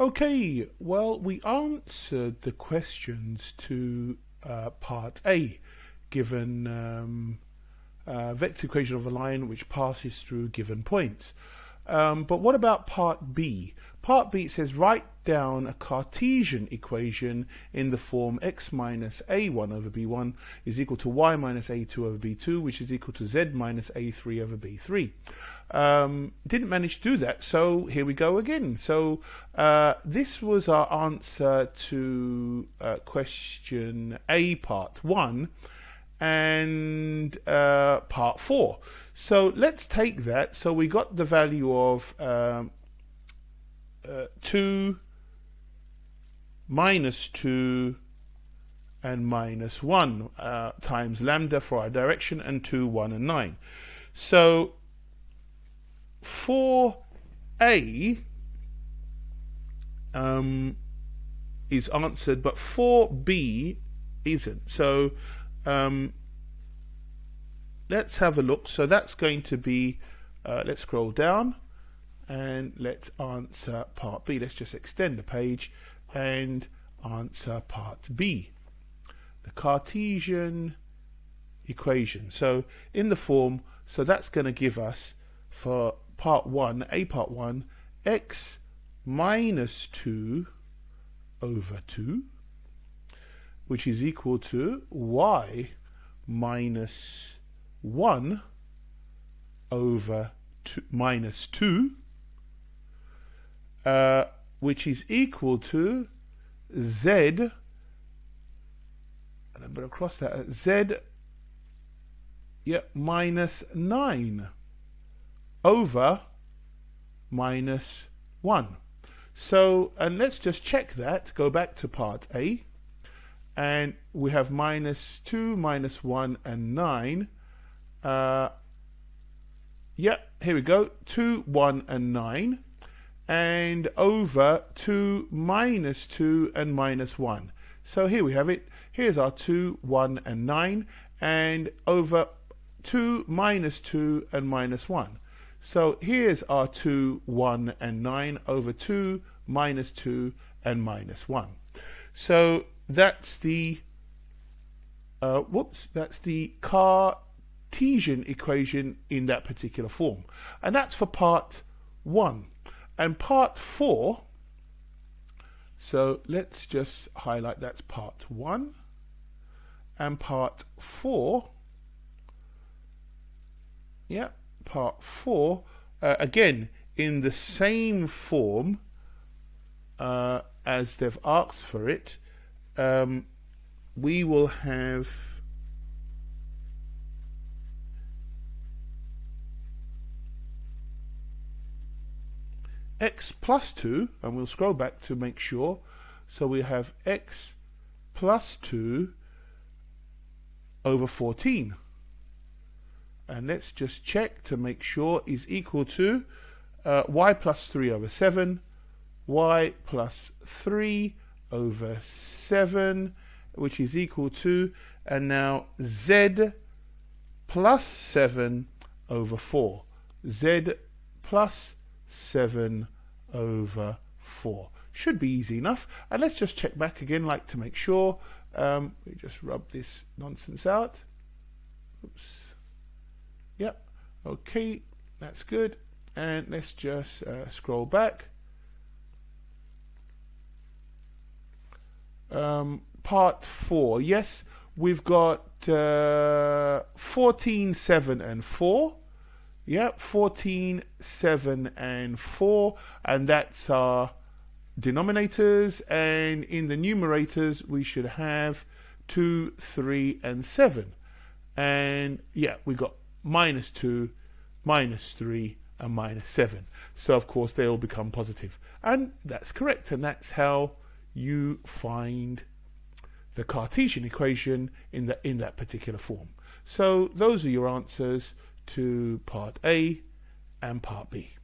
Okay, well, we answered the questions to part A, given vector equation of a line which passes through given points. But what about part B? Part B says write down a Cartesian equation in the form x minus a1 over b1 is equal to y minus a2 over b2, which is equal to z minus a3 over b3. Didn't manage to do that, so here we go again. So this was our answer to question A part 1 and part 4. So let's take that. So we got the value of 2, minus 2 and minus 1 times lambda for our direction, and 2, 1 and 9. So for A is answered, but for B isn't. So let's have a look. So that's going to be, let's scroll down and let's answer part B. Let's just extend the page and answer part B, the Cartesian equation. So in the form, so that's going to give us for part 1, A part 1, x minus 2 over 2, which is equal to y minus 1 over minus 2, which is equal to z, and I'm going to cross that, z, minus 9 over minus 1. So, and let's just check that, go back to part A, and we have minus 2, minus 1 and 9. Here we go, 2, 1 and 9, and over 2, minus 2 and minus 1. So here we have it. Here's our 2, 1 and 9, and over 2, minus 2 and minus 1. So here's our 2, 1 and 9 over 2, minus 2 and minus 1. So that's the that's the Cartesian equation in that particular form, and that's for part 1. And part 4, so let's just highlight that's part 1, and part 4, part 4, again in the same form as they've asked for it. We will have x plus 2, and we'll scroll back to make sure. So we have x plus 2 over 14, and let's just check to make sure is equal to y plus 3 over 7, y plus 3 over 7, which is equal to, and now z plus 7 over 4, z plus 7 over 4. Should be easy enough. And let's just check back again, like to make sure. We just rub this nonsense out. Oops. Yep. Okay, that's good. And let's just scroll back. Part 4. Yes, we've got 14, 7 and 4. Yep, 14, 7 and 4, and that's our denominators, and in the numerators we should have 2, 3 and 7, and we got minus 2, minus 3 and minus 7. So of course they all become positive, and that's correct, and that's how you find the Cartesian equation in that particular form. So those are your answers to part A and part B.